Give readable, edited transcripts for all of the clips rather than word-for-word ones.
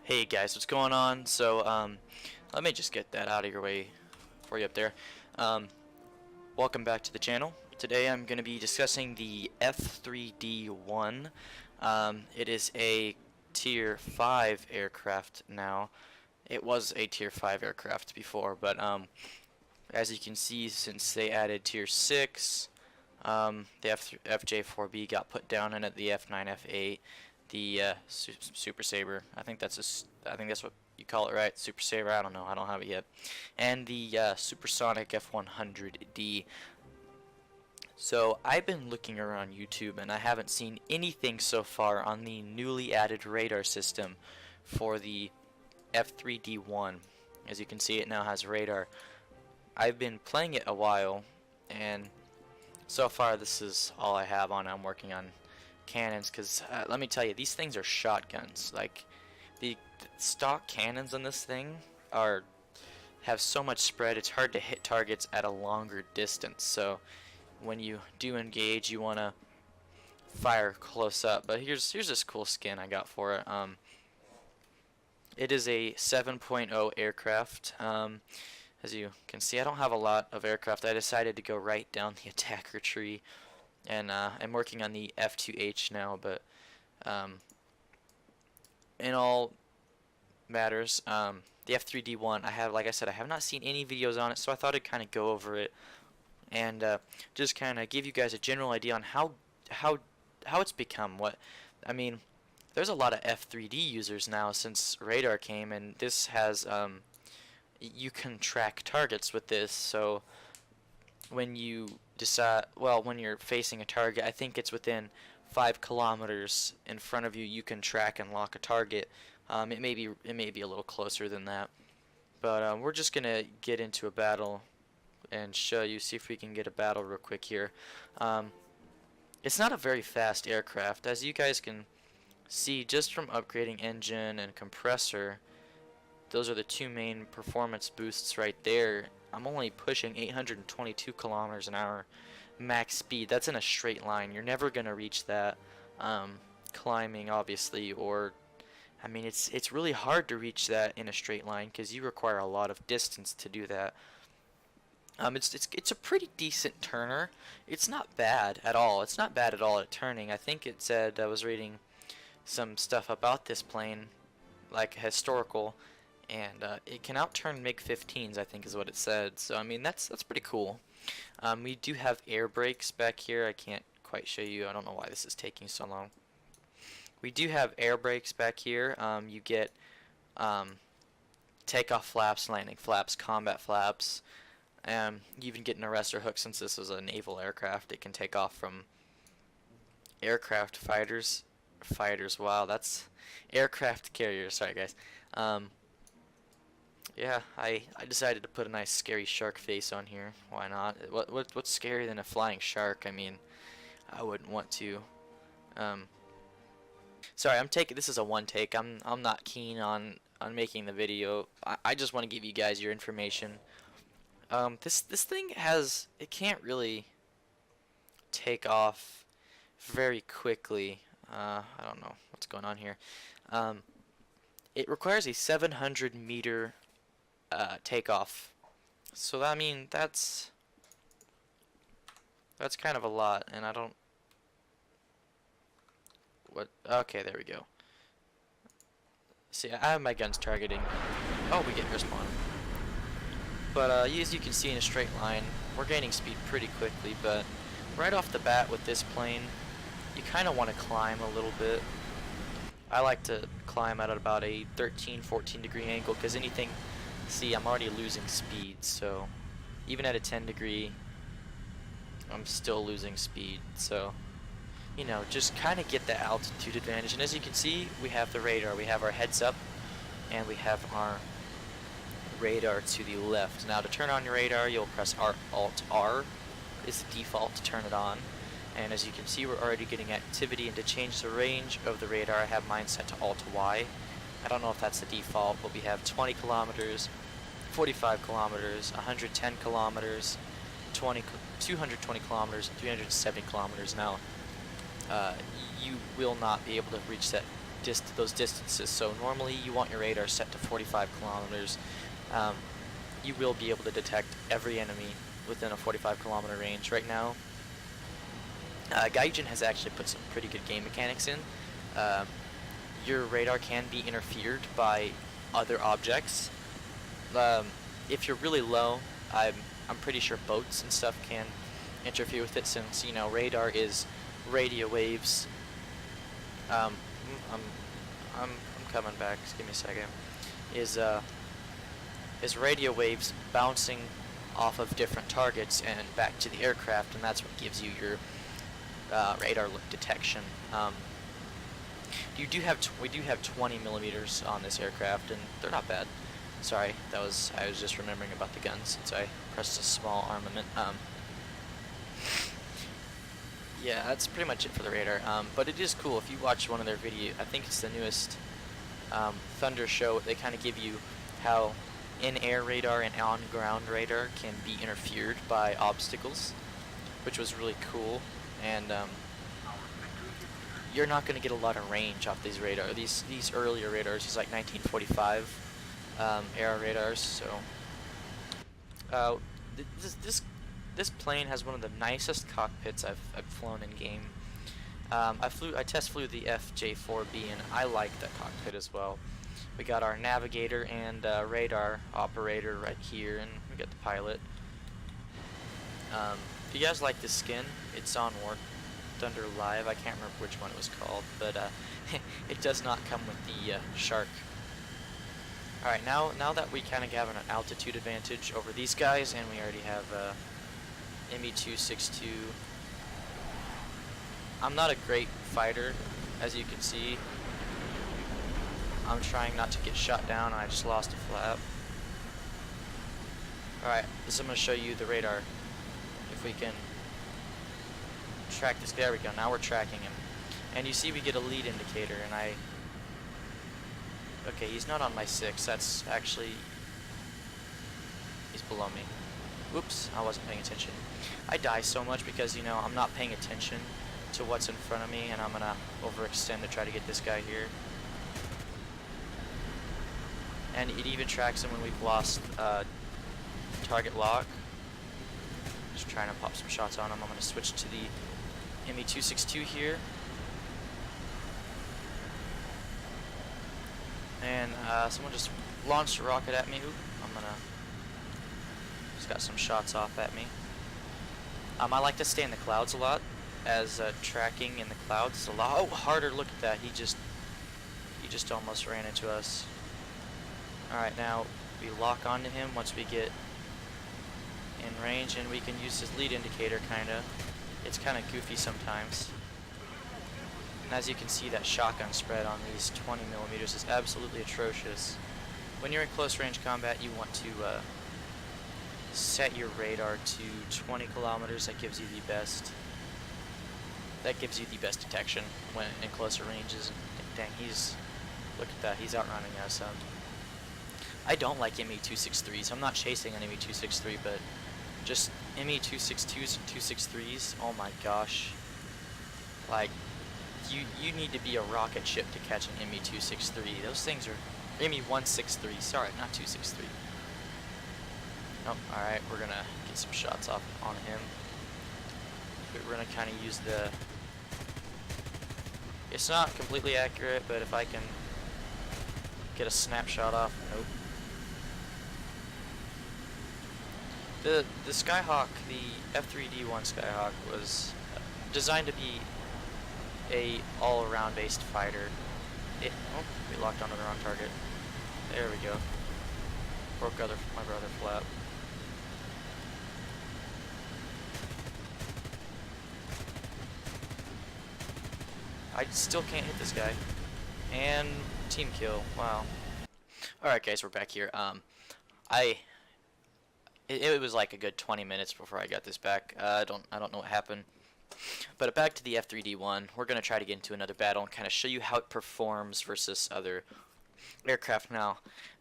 Hey guys, what's going on? Let me just get that out of your way for you up there. Welcome back to the channel. Today I'm going to be discussing the F3D-1. It is a Tier 5 aircraft now. It was a Tier 5 aircraft before, but as you can see, since they added Tier 6, the FJ4B got put down, and at the F9, F8, the Super Saber. I think that's what you call it, right? Super Saber. I don't know. I don't have it yet. And the Supersonic F100D. So I've been looking around YouTube and I haven't seen anything so far on the newly added radar system for the F3D-1. As you can see, it now has radar. I've been playing it a while, and so far this is all I have on it. I'm working on cannons, because let me tell you, these things are shotguns. Like, the stock cannons on this thing have so much spread, it's hard to hit targets at a longer distance. So when you do engage, you want to fire close up. But here's this cool skin I got for it. It is a 7.0 aircraft. As you can see, I don't have a lot of aircraft. I decided to go right down the attacker tree, and I'm working on the F2H now. But in all matters, the F3D-1, like I said, I have not seen any videos on it, so I thought I'd kind of go over it and just kind of give you guys a general idea on how it's become. I mean, there's a lot of F3D users now since radar came, and this has you can track targets with this. So when you decide, well, when you're facing a target, I think it's within 5 kilometers in front of you, you can track and lock a target. It may be a little closer than that, but we're just gonna get into a battle and show you, see if we can get a battle real quick here. It's not a very fast aircraft, as you guys can see just from upgrading engine and compressor. Those are the two main performance boosts right there. I'm only pushing 822 kilometers an hour max speed. That's in a straight line. You're never gonna reach that climbing, obviously, or I mean, it's really hard to reach that in a straight line because you require a lot of distance to do that. It's a pretty decent turner. It's not bad at all. It's not bad at all at turning. I think it said, I was reading some stuff about this plane, like historical, and it can outturn MiG-15s, I think is what it said. So I mean, that's pretty cool. We do have air brakes back here. I can't quite show you. I don't know why this is taking so long. We do have air brakes back here. You get takeoff flaps, landing flaps, combat flaps. You even get an arrestor hook. Since this is a naval aircraft, it can take off from aircraft fighters. Wow, that's aircraft carriers. Sorry, guys. Yeah, I decided to put a nice scary shark face on here. Why not? What's scarier than a flying shark? I mean, I wouldn't want to. Sorry, this is a one take. I'm not keen on making the video. I just want to give you guys your information. This thing it can't really take off very quickly. I don't know what's going on here. It requires a 700-meter takeoff. So I mean, that's kind of a lot, and I don't. Okay, there we go. See, I have my guns targeting. Oh, we get respawn. But as you can see, in a straight line, we're gaining speed pretty quickly. But right off the bat with this plane, you kind of want to climb a little bit. I like to climb at about a 13-14 degree angle, because anything, see, I'm already losing speed. So even at a 10 degree, I'm still losing speed. So, you know, just kind of get the altitude advantage. And as you can see, we have the radar. We have our heads up, and we have our radar to the left. Now, to turn on your radar, you'll press Alt-R. It's the default to turn it on. And as you can see, we're already getting activity. And to change the range of the radar, I have mine set to Alt-Y. I don't know if that's the default, but we have 20 kilometers, 45 kilometers, 110 kilometers, 220 kilometers, and 370 kilometers. Now, you will not be able to reach that those distances. So normally you want your radar set to 45 kilometers. Um, you will be able to detect every enemy within a 45-kilometer range. Right now, Gaijin has actually put some pretty good game mechanics in. Um, your radar can be interfered by other objects. If you're really low, I'm pretty sure boats and stuff can interfere with it, since radar is radio waves. Um, I'm I'm coming back. Just give me a second. Is radio waves bouncing off of different targets and back to the aircraft, and that's what gives you your radar detection. We do have 20 millimeters on this aircraft, and they're not bad. Sorry, I was just remembering about the guns since I pressed a small armament. Yeah, that's pretty much it for the radar. But it is cool if you watch one of their videos. I think it's the newest Thunder show. They kind of give you how in-air radar and on-ground radar can be interfered by obstacles, which was really cool. And you're not going to get a lot of range off these radar. These earlier radars, these like 1945 era radars. So this plane has one of the nicest cockpits I've flown in game. I test flew the FJ4B, and I like that cockpit as well. We got our navigator and radar operator right here, and we got the pilot. If you guys like this skin, it's on War Thunder Live. I can't remember which one it was called, but it does not come with the shark. Alright, now that we kind of have an altitude advantage over these guys, and we already have ME-262. I'm not a great fighter, as you can see. I'm trying not to get shot down, and I just lost a flap. Alright, I'm going to show you the radar. If we can track this. There we go, now we're tracking him. And you see we get a lead indicator, and okay, he's not on my 6, that's actually... he's below me. Whoops, I wasn't paying attention. I die so much because, I'm not paying attention to what's in front of me, and I'm gonna overextend to try to get this guy here. And it even tracks him when we've lost target lock. Just trying to pop some shots on him. I'm gonna switch to the ME-262 here. And someone just launched a rocket at me. Oop, I'm gonna... just got some shots off at me. I like to stay in the clouds a lot, as tracking in the clouds is a lot harder. Look at that, he just almost ran into us. Alright, now we lock onto him once we get in range, and we can use his lead indicator kinda. It's kinda goofy sometimes. And as you can see, that shotgun spread on these 20 millimeters is absolutely atrocious. When you're in close range combat, you want to set your radar to 20 kilometers. That gives you the best detection when in closer ranges. And dang, look at that, he's outrunning us. I don't like ME-263s. I'm not chasing an ME-263, but just ME-262s and 263s, oh my gosh. Like, you need to be a rocket ship to catch an ME-263. Those things are... ME-163, sorry, not 263. Oh, alright, we're gonna get some shots off on him. We're gonna kind of use the... It's not completely accurate, but if I can get a snapshot off... Nope. The Skyhawk, the F3D-1 Skyhawk, was designed to be a all-around based fighter. Oh, we locked onto the wrong target. There we go. Broke my brother flap. I still can't hit this guy. And team kill. Wow. Alright guys, we're back here. It was like a good 20 minutes before I got this back. I don't know what happened. But back to the F3D-1. We're going to try to get into another battle and kind of show you how it performs versus other aircraft. Now,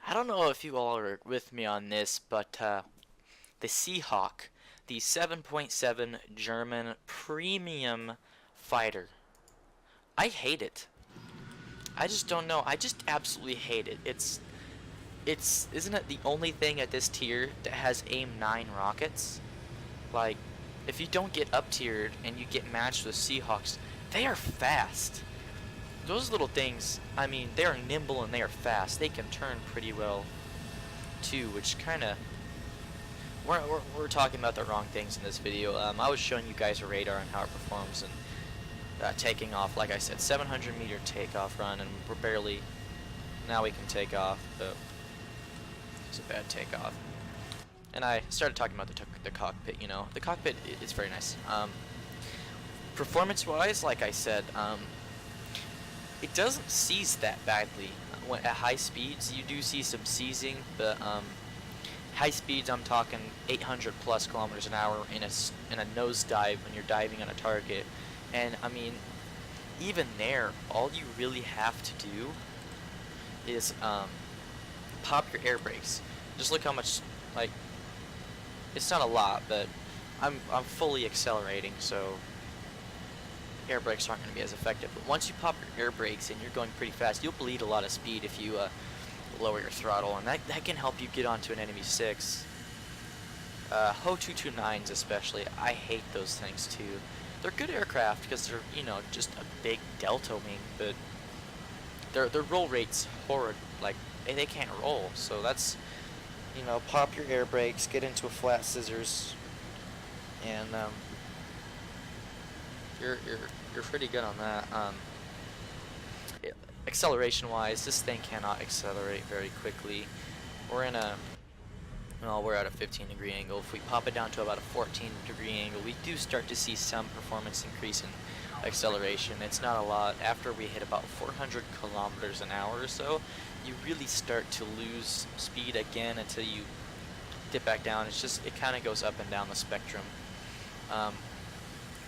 I don't know if you all are with me on this, but the Seahawk, the 7.7 German premium fighter, I hate it. I just don't know. I just absolutely hate it. It's isn't it the only thing at this tier that has aim 9 rockets? Like, if you don't get up tiered and you get matched with Seahawks, they are fast. Those little things, I mean, they are nimble and they are fast. They can turn pretty well too, which kind of we're talking about the wrong things in this video. I was showing you guys a radar and how it performs, and taking off. Like I said, 700-meter takeoff run, and we're barely. Now we can take off, but it's a bad takeoff. And I started talking about the cockpit. You know, the cockpit is very nice. Performance-wise, like I said, it doesn't seize that badly. At high speeds, you do see some seizing, but high speeds, I'm talking 800 plus kilometers an hour in a nosedive when you're diving on a target. And I mean, even there, all you really have to do is pop your air brakes. Just look how much, like, it's not a lot, but I'm fully accelerating, so air brakes aren't going to be as effective. But once you pop your air brakes and you're going pretty fast, you'll bleed a lot of speed if you lower your throttle, and that can help you get onto an enemy 6. Ho 229s especially, I hate those things too. They're good aircraft because they're, you know, just a big delta wing, but their roll rate's horrid. Like, they can't roll, so that's, you know, pop your air brakes, get into a flat scissors, and you're pretty good on that. Acceleration wise, this thing cannot accelerate very quickly. We're at a 15-degree angle. If we pop it down to about a 14-degree angle, we do start to see some performance increase in acceleration. It's not a lot. After we hit about 400 kilometers an hour or so, you really start to lose speed again until you dip back down. It's just, it kind of goes up and down the spectrum.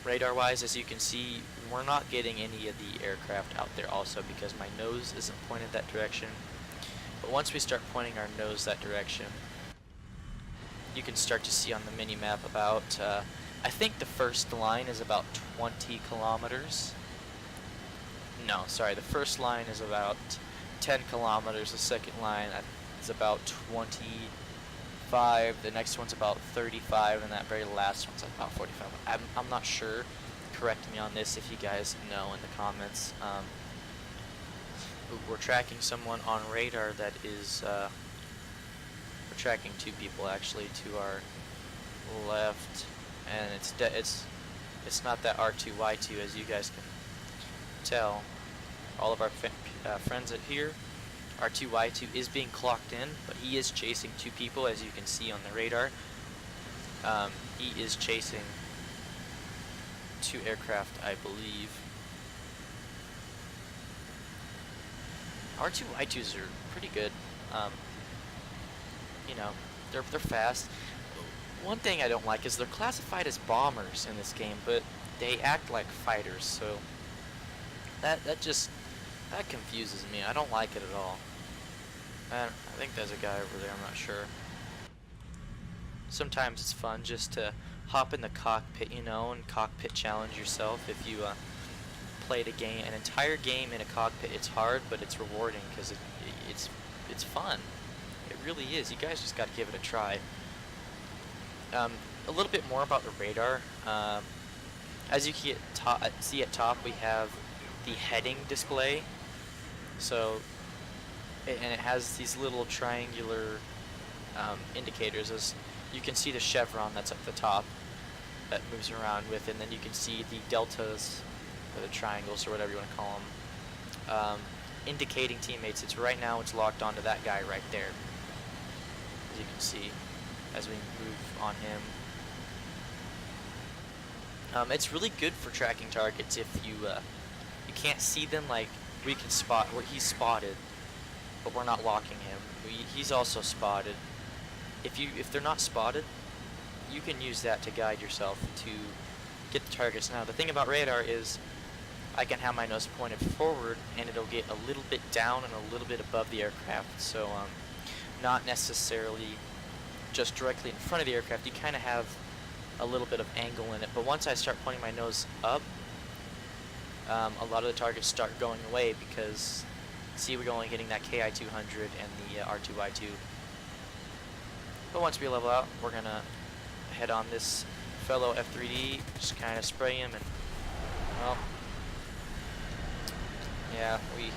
Radar-wise, as you can see, we're not getting any of the aircraft out there also because my nose isn't pointed that direction. But once we start pointing our nose that direction, you can start to see on the mini-map about, I think the first line is about 20 kilometers. No, sorry, the first line is about 10 kilometers, the second line is about 25, the next one's about 35, and that very last one's about 45. I'm not sure. Correct me on this if you guys know in the comments. We're tracking someone on radar that is, we're tracking 2 people actually to our left, and it's not that R2Y2 as you guys can tell. All of our friends at here, R2Y2 is being clocked in, but he is chasing 2 people as you can see on the radar. He is chasing 2 aircraft, I believe. R2Y2s are pretty good. You know, they're fast. One thing I don't like is they're classified as bombers in this game, but they act like fighters, so that confuses me. I don't like it at all. I think there's a guy over there, I'm not sure. Sometimes it's fun just to hop in the cockpit, you know, and cockpit challenge yourself. If you played an entire game in a cockpit, it's hard, but it's rewarding because it's fun. It really is. You guys just got to give it a try. A little bit more about the radar. As you can see at top, we have the heading display. So, and it has these little triangular indicators. As you can see the chevron that's at the top that moves around with, and then you can see the deltas, or the triangles, or whatever you want to call them, indicating teammates. Right now it's locked onto that guy right there, as you can see as we move on him. It's really good for tracking targets if you can't see them, like we can spot where he's spotted, but we're not locking him. He's also spotted. If they're not spotted, you can use that to guide yourself to get the targets. Now the thing about radar is I can have my nose pointed forward and it'll get a little bit down and a little bit above the aircraft, so not necessarily just directly in front of the aircraft. You kind of have a little bit of angle in it, but once I start pointing my nose up, a lot of the targets start going away because See, we're only getting that KI-200 and the R2I2. But once we level out, we're gonna head on this fellow F3D, just kind of spray him, and well, yeah, we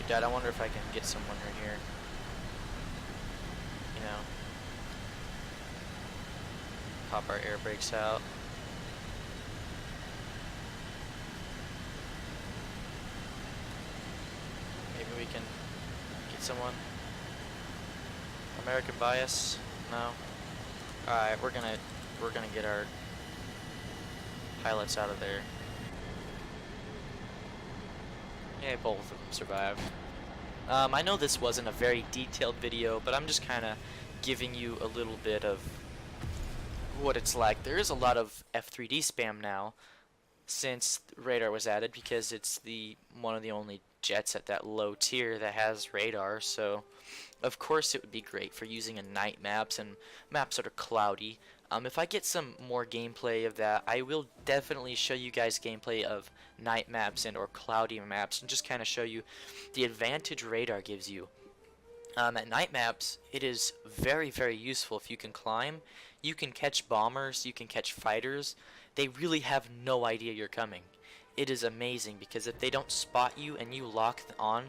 died. I wonder if I can get someone right here. You know, pop our air brakes out. Maybe we can get someone. American bias? No. Alright, we're gonna get our pilots out of there. Yeah, both of them survived. I know this wasn't a very detailed video, but I'm just kind of giving you a little bit of what it's like. There is a lot of F3D spam now since radar was added, because it's one of the only jets at that low tier that has radar. So of course it would be great for using in night maps and maps that are cloudy. If I get some more gameplay of that, I will definitely show you guys gameplay of night maps and or cloudy maps, and just kind of show you the advantage radar gives you. At night maps, it is very, very useful if you can climb. You can catch bombers, you can catch fighters. They really have no idea you're coming. It is amazing, because if they don't spot you and you lock on,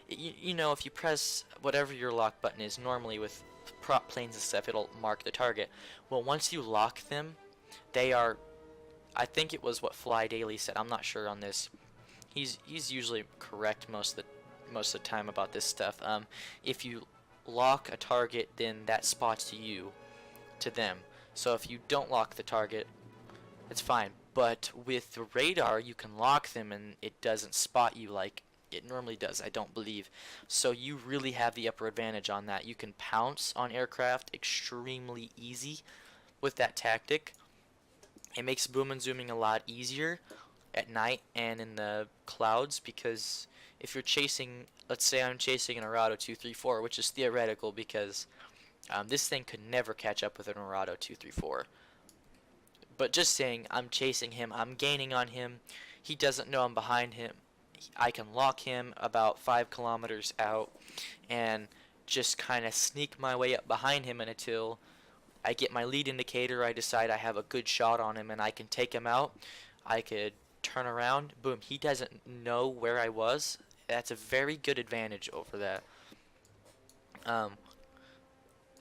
you know, if you press whatever your lock button is, normally with prop planes and stuff, it'll mark the target. Well, once you lock them, they are, I think it was what Fly Daily said, I'm not sure on this. He's usually correct most of the time about this stuff. If you lock a target, then that spots you to them. So if you don't lock the target, it's fine. But with the radar, you can lock them and it doesn't spot you like it normally does, I don't believe. So you really have the upper advantage on that. You can pounce on aircraft extremely easy with that tactic. It makes boom and zooming a lot easier at night and in the clouds, because if you're chasing, let's say I'm chasing an Arado 234, which is theoretical because this thing could never catch up with an Arado 234. But just saying, I'm chasing him, I'm gaining on him, he doesn't know I'm behind him. I can lock him about 5 kilometers out and just kind of sneak my way up behind him, and until I get my lead indicator, I decide I have a good shot on him and I can take him out. I could turn around, boom, he doesn't know where I was. That's a very good advantage over that.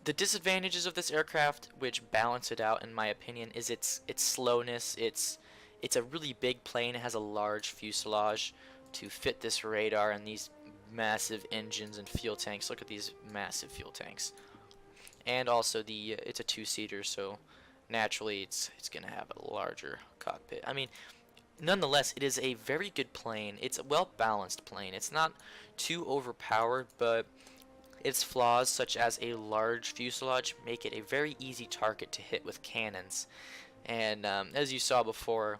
The disadvantages of this aircraft, which balance it out in my opinion, is its slowness. It's a really big plane. It has a large fuselage to fit this radar and these massive engines and fuel tanks. Look at these massive fuel tanks. And also it's a two-seater, so naturally it's gonna have a larger cockpit. I mean, nonetheless, it is a very good plane. It's a well-balanced plane. It's not too overpowered, but its flaws, such as a large fuselage, make it a very easy target to hit with cannons. And as you saw before,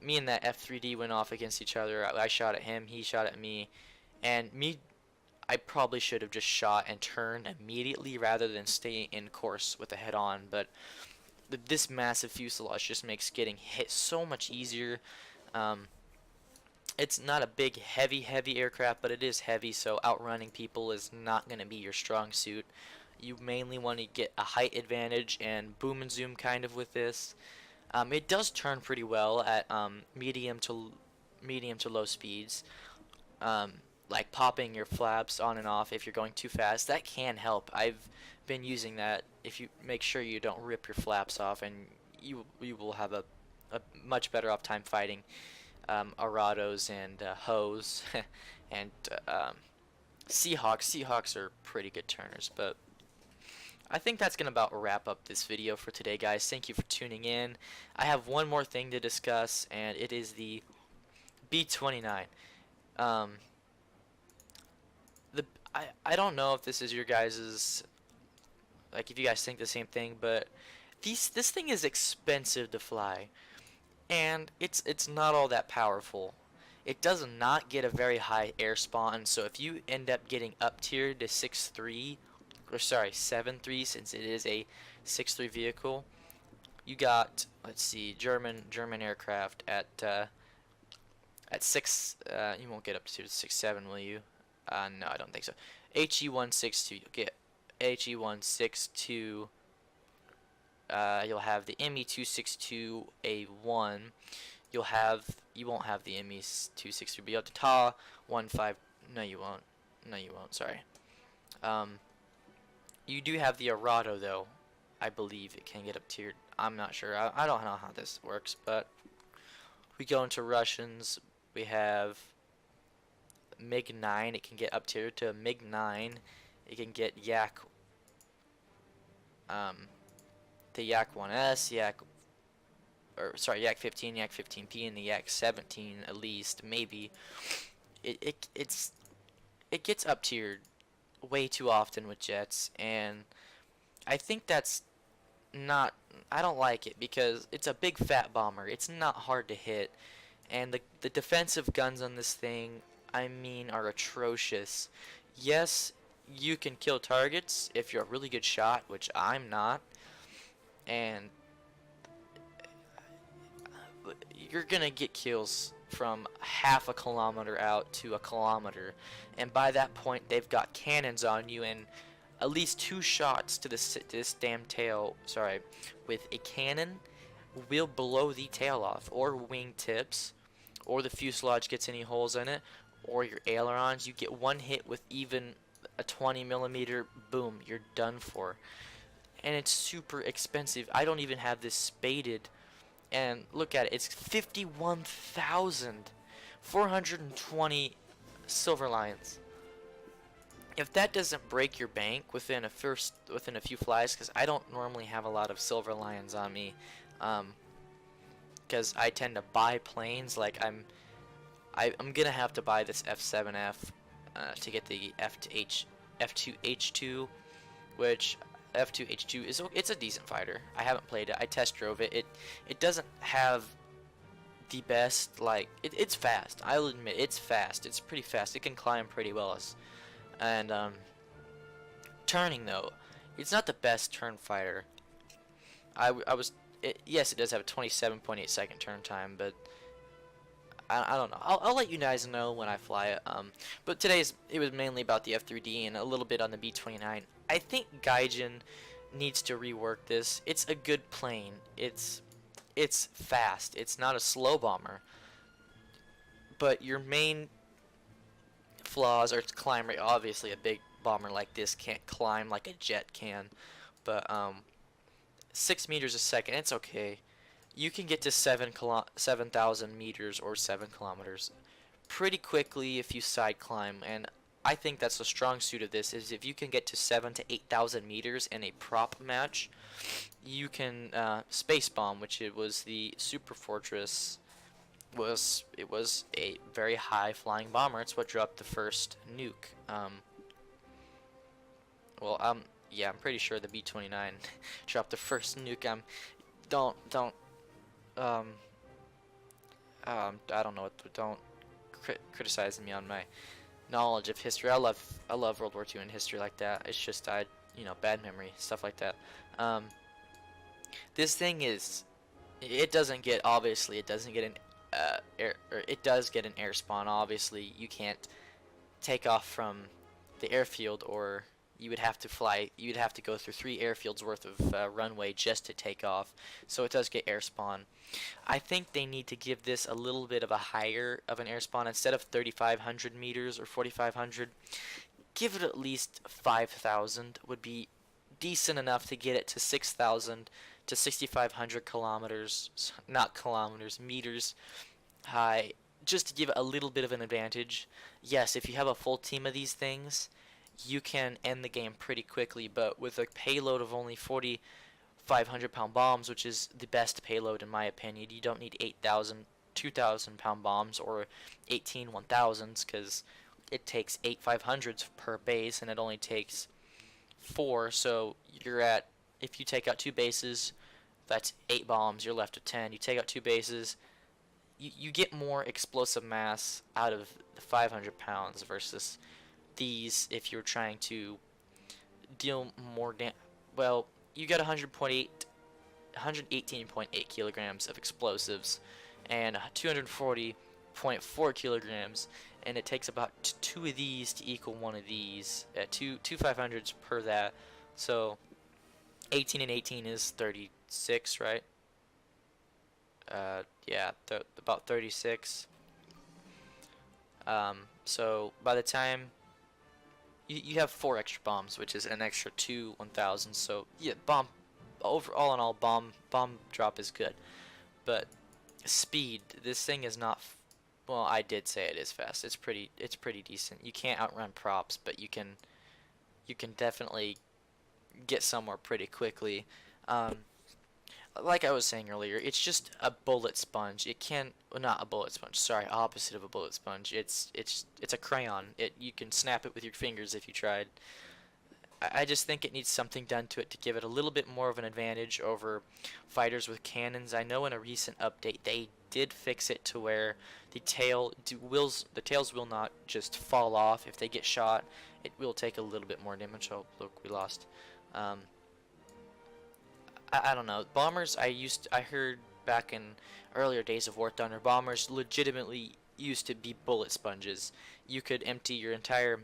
me and that F3D went off against each other. I shot at him, he shot at me, and I probably should have just shot and turned immediately rather than stay in course with the head-on. But this massive fuselage just makes getting hit so much easier. It's not a big, heavy aircraft, but it is heavy, so outrunning people is not going to be your strong suit. You mainly want to get a height advantage and boom and zoom kind of with this. It does turn pretty well at medium to low speeds. Like popping your flaps on and off if you're going too fast, that can help. I've been using that. If you make sure you don't rip your flaps off, and you will have a much better off time fighting Arados and Hoes and Seahawks. Seahawks are pretty good turners. But I think that's going to about wrap up this video for today, guys. Thank you for tuning in. I have one more thing to discuss, and it is the B-29. I don't know if this is your guys's, like, if you guys think the same thing, but this thing is expensive to fly, and it's not all that powerful. It does not get a very high air spawn, so if you end up getting up tiered to 6.3, or sorry, 7.3, since it is a 6.3 vehicle, you got, let's see, German aircraft at At 6, you won't get up to 6.7, will you? No, I don't think so. HE162, you'll get HE162. You'll have the ME262A1. You won't have the ME262, but you'll have the TA-15. No, you won't. No, you won't. Sorry. You do have the Arado though. I believe it can get up to your. I'm not sure. I don't know how this works, but we go into Russians. We have MiG-9. It can get up to MiG-9. It can get Yak. The Yak-1S, Yak 15, Yak 15P, and the Yak 17 at least, maybe. It gets up tiered way too often with jets, and I think that's not. I don't like it because it's a big fat bomber. It's not hard to hit, and the defensive guns on this thing, I mean, are atrocious. Yes, you can kill targets if you're a really good shot, which I'm not, and you're gonna get kills from half a kilometer out to a kilometer, and by that point they've got cannons on you, and at least 2 shots to this damn tail, with a cannon will blow the tail off, or wing tips, or the fuselage gets any holes in it, or your ailerons. You get one hit with even a 20mm, boom, you're done for. And it's super expensive. I don't even have this spaded, and look at it, it's 51,420 silver lions. If that doesn't break your bank within a few flies, because I don't normally have a lot of silver lions on me, because I tend to buy planes. Like I'm gonna have to buy this F7F to get the F2H2, which F2H2 it's a decent fighter. I haven't played it. I test drove it. It doesn't have the best, like, it's fast. I'll admit it's fast. It's pretty fast. It can climb pretty well. And turning though, it's not the best turn fighter. Yes, it does have a 27.8 second turn time, but I don't know. I'll let you guys know when I fly it. But it was mainly about the F3D and a little bit on the B-29. I think Gaijin needs to rework this. It's a good plane. It's fast. It's not a slow bomber. But your main flaws are its climb rate. Obviously, a big bomber like this can't climb like a jet can. But 6 meters a second, it's okay. You can get to 7,000 meters or 7 kilometers pretty quickly if you side climb, and I think that's the strong suit of this, is if you can get to 7 to 8,000 meters in a prop match, you can space bomb, which it was the Super Fortress. It was a very high flying bomber. It's what dropped the first nuke. Yeah, I'm pretty sure the B-29 dropped the first nuke. I don't know. Don't criticize me on my knowledge of history. I love World War II and history like that. It's just bad memory, stuff like that. This thing it doesn't get an it does get an air spawn. Obviously, you can't take off from the airfield, or you would have to go through 3 airfields worth of runway just to take off. So it does get air spawn. I think they need to give this a little bit of a higher of an air spawn. Instead of 3,500 meters or 4,500, give it at least 5,000 would be decent enough to get it to 6,000 to 6,500 kilometers, not kilometers, meters high, just to give it a little bit of an advantage. Yes, if you have a full team of these things, you can end the game pretty quickly, but with a payload of only 4,500-pound bombs, which is the best payload in my opinion, you don't need 8,000, 2,000-pound bombs or 18 1,000s, because it takes 8 500s per base, and it only takes 4, so you're at, if you take out 2 bases, that's 8 bombs, you're left with 10. You take out 2 bases, you get more explosive mass out of the 500 pounds versus these if you're trying to deal more well, you got 118.8 kilograms of explosives and 240 0.4 kilograms, and it takes about two of these to equal one of these. Two 500s per that. So 18 and 18 is 36, right? Yeah, about 36. So by the time you have 4 extra bombs, which is an extra 2 1000. So yeah, all in all, bomb drop is good. But speed, this thing is not. Well, I did say it is fast. It's pretty decent. You can't outrun props, but you can definitely get somewhere pretty quickly. Like I was saying earlier, it's just a bullet sponge. It can, well, not a bullet sponge. Sorry, opposite of a bullet sponge. It's a crayon. You can snap it with your fingers if you tried. I just think it needs something done to it to give it a little bit more of an advantage over fighters with cannons. I know in a recent update they did fix it to where the tails will not just fall off if they get shot. It will take a little bit more damage. Oh, look, we lost. I don't know. Bombers, I heard back in earlier days of War Thunder, bombers legitimately used to be bullet sponges. You could empty your entire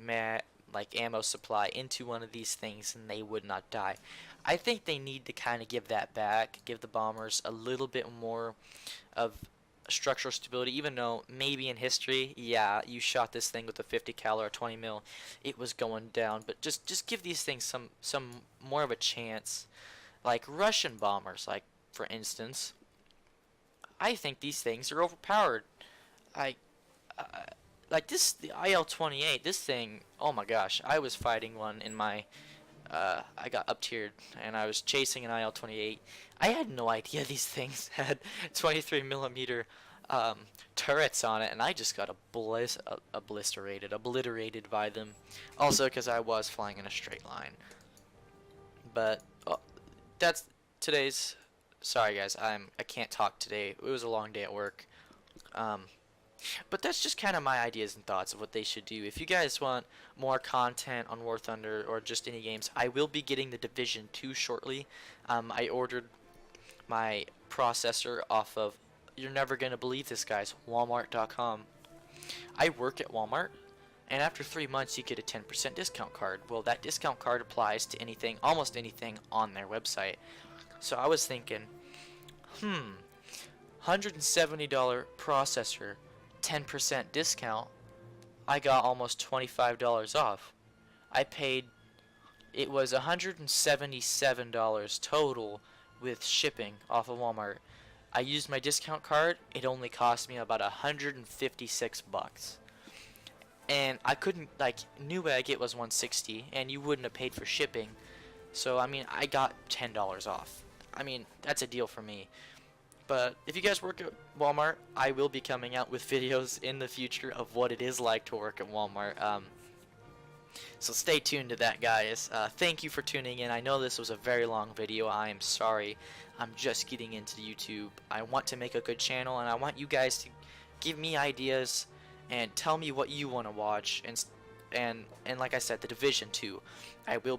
ammo supply into one of these things and they would not die. I think they need to kind of give that back, give the bombers a little bit more of structural stability, even though maybe in history, yeah, you shot this thing with a 50 cal or a 20 mil, it was going down, but just give these things some more of a chance. Like Russian bombers, like for instance, I think these things are overpowered. I like the IL-28. This thing, oh my gosh, I was fighting one in my I got up tiered and I was chasing an IL-28. I had no idea these things had 23 millimeter turrets on it, and I just got obliterated by them. Also, because I was flying in a straight line. But that's today's. Sorry guys, I can't talk today. It was a long day at work. But that's just kind of my ideas and thoughts of what they should do. If you guys want more content on War Thunder or just any games, I will be getting the Division 2 shortly. I ordered my processor off of, you're never gonna believe this, guys, Walmart.com. I work at Walmart, and after 3 months you get a 10% discount card. Well, that discount card applies to anything, almost anything on their website. So I was thinking, $170 processor, 10% discount, I got almost $25 off. I paid, it was $177 total with shipping off of Walmart. I used my discount card, it only cost me about 156 bucks. And I couldn't, like, new way I get was 160, and you wouldn't have paid for shipping. So, I mean, I got $10 off. I mean, that's a deal for me. But if you guys work at Walmart, I will be coming out with videos in the future of what it is like to work at Walmart. So stay tuned to that, guys. Thank you for tuning in. I know this was a very long video. I am sorry. I'm just getting into YouTube. I want to make a good channel, and I want you guys to give me ideas and tell me what you want to watch. And like I said, the Division 2. I will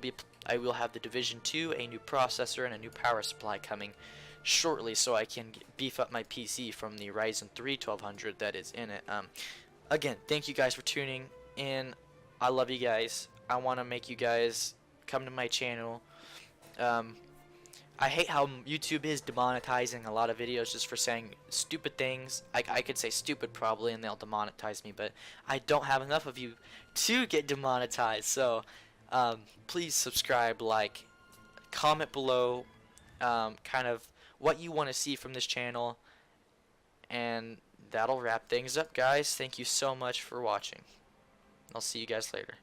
have the Division 2, a new processor, and a new power supply coming shortly, so I can beef up my PC from the Ryzen 3 1200 that is in it. Again, thank you guys for tuning in. I love you guys. I want to make you guys come to my channel. I hate how YouTube is demonetizing a lot of videos just for saying stupid things. I could say stupid probably and they'll demonetize me, but I don't have enough of you to get demonetized. So please subscribe, like, comment below kind of what you want to see from this channel, and that'll wrap things up, guys. Thank you so much for watching. I'll see you guys later.